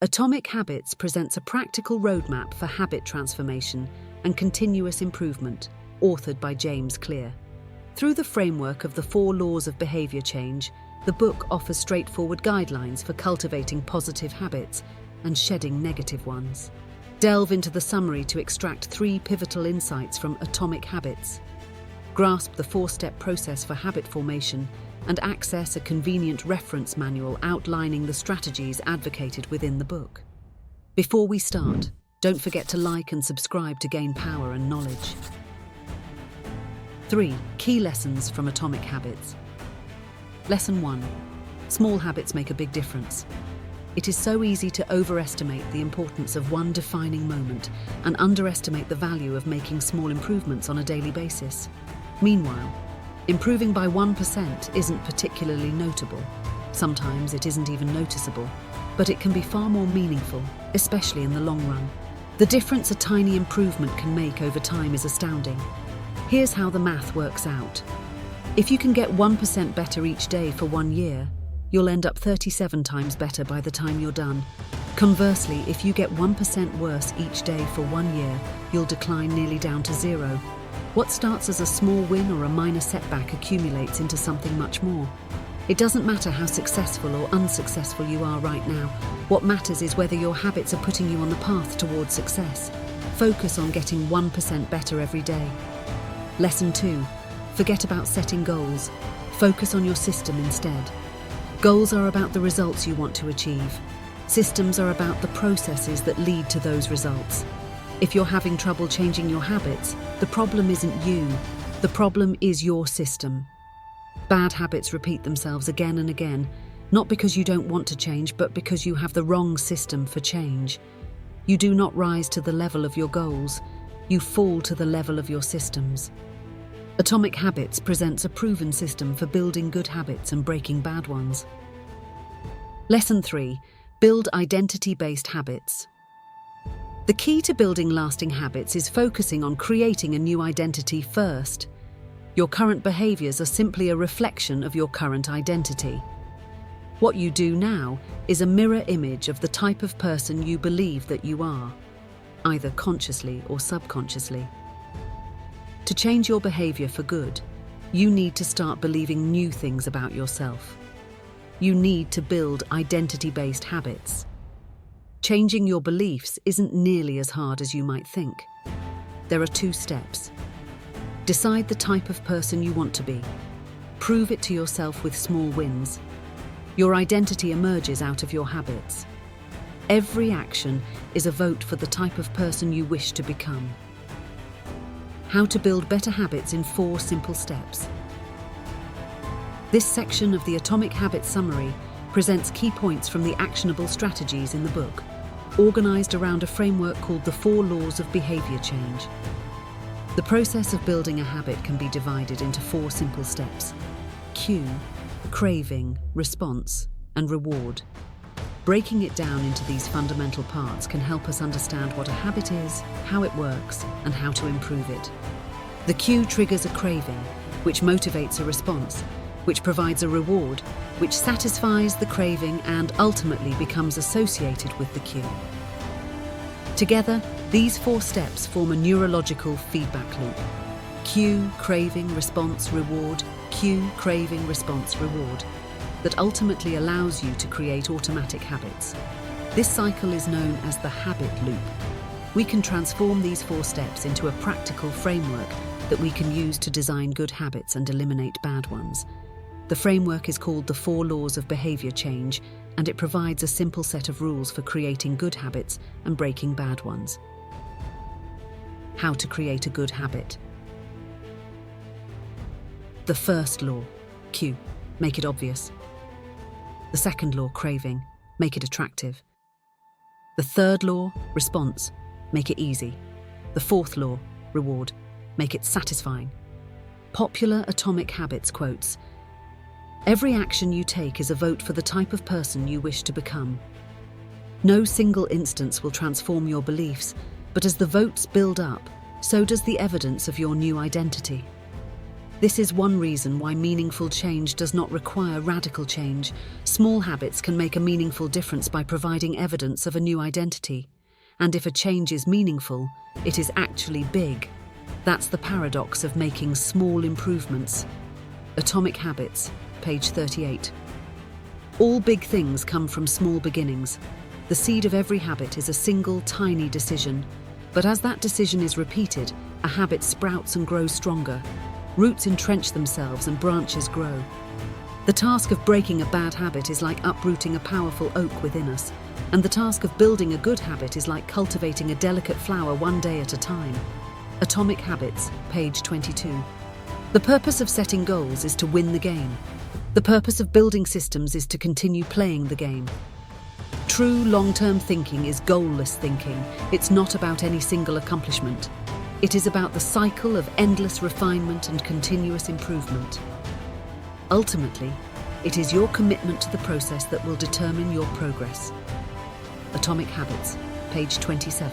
Atomic Habits presents a practical roadmap for habit transformation and continuous improvement, authored by James Clear. Through the framework of the 4 laws of behavior change, the book offers straightforward guidelines for cultivating positive habits and shedding negative ones. Delve into the summary to extract 3 pivotal insights from Atomic Habits. Grasp the 4-step process for habit formation and access a convenient reference manual outlining the strategies advocated within the book. Before we start, don't forget to like and subscribe to gain power and knowledge. 3. Key lessons from Atomic Habits. Lesson 1. Small habits make a big difference. It is so easy to overestimate the importance of one defining moment and underestimate the value of making small improvements on a daily basis. Meanwhile, improving by 1% isn't particularly notable. Sometimes it isn't even noticeable, but it can be far more meaningful, especially in the long run. The difference a tiny improvement can make over time is astounding. Here's how the math works out. If you can get 1% better each day for 1 year, you'll end up 37 times better by the time you're done. Conversely, if you get 1% worse each day for 1 year, you'll decline nearly down to 0. What starts as a small win or a minor setback accumulates into something much more. It doesn't matter how successful or unsuccessful you are right now. What matters is whether your habits are putting you on the path towards success. Focus on getting 1% better every day. Lesson 2. Forget about setting goals. Focus on your system instead. Goals are about the results you want to achieve. Systems are about the processes that lead to those results. If you're having trouble changing your habits, the problem isn't you. The problem is your system. Bad habits repeat themselves again and again, not because you don't want to change, but because you have the wrong system for change. You do not rise to the level of your goals. You fall to the level of your systems. Atomic Habits presents a proven system for building good habits and breaking bad ones. Lesson 3. Build identity-based habits. The key to building lasting habits is focusing on creating a new identity first. Your current behaviors are simply a reflection of your current identity. What you do now is a mirror image of the type of person you believe that you are, either consciously or subconsciously. To change your behavior for good, you need to start believing new things about yourself. You need to build identity-based habits. Changing your beliefs isn't nearly as hard as you might think. There are 2 steps. Decide the type of person you want to be. Prove it to yourself with small wins. Your identity emerges out of your habits. Every action is a vote for the type of person you wish to become. How to build better habits in 4 simple steps. This section of the Atomic Habits Summary presents key points from the actionable strategies in the book, organized around a framework called the 4 laws of behavior change. The process of building a habit can be divided into 4 simple steps: cue, craving, response, and reward. Breaking it down into these fundamental parts can help us understand what a habit is, how it works, and how to improve it. The cue triggers a craving, which motivates a response, which provides a reward, which satisfies the craving and ultimately becomes associated with the cue. Together, these 4 steps form a neurological feedback loop. Cue, craving, response, reward, cue, craving, response, reward, that ultimately allows you to create automatic habits. This cycle is known as the habit loop. We can transform these 4 steps into a practical framework that we can use to design good habits and eliminate bad ones. The framework is called the 4 laws of behavior change, and it provides a simple set of rules for creating good habits and breaking bad ones. How to create a good habit. The first law, cue, make it obvious. The second law, craving, make it attractive. The third law, response, make it easy. The 4th law, reward, make it satisfying. Popular Atomic Habits quotes: "Every action you take is a vote for the type of person you wish to become." No single instance will transform your beliefs, but as the votes build up, so does the evidence of your new identity. This is one reason why meaningful change does not require radical change. Small habits can make a meaningful difference by providing evidence of a new identity. And if a change is meaningful, it is actually big. That's the paradox of making small improvements. Atomic Habits, page 38. All big things come from small beginnings. The seed of every habit is a single, tiny decision. But as that decision is repeated, a habit sprouts and grows stronger. Roots entrench themselves and branches grow. The task of breaking a bad habit is like uprooting a powerful oak within us, and the task of building a good habit is like cultivating a delicate flower one day at a time. Atomic Habits, page 22. The purpose of setting goals is to win the game. The purpose of building systems is to continue playing the game. True long-term thinking is goalless thinking. It's not about any single accomplishment. It is about the cycle of endless refinement and continuous improvement. Ultimately, it is your commitment to the process that will determine your progress. Atomic Habits, page 27.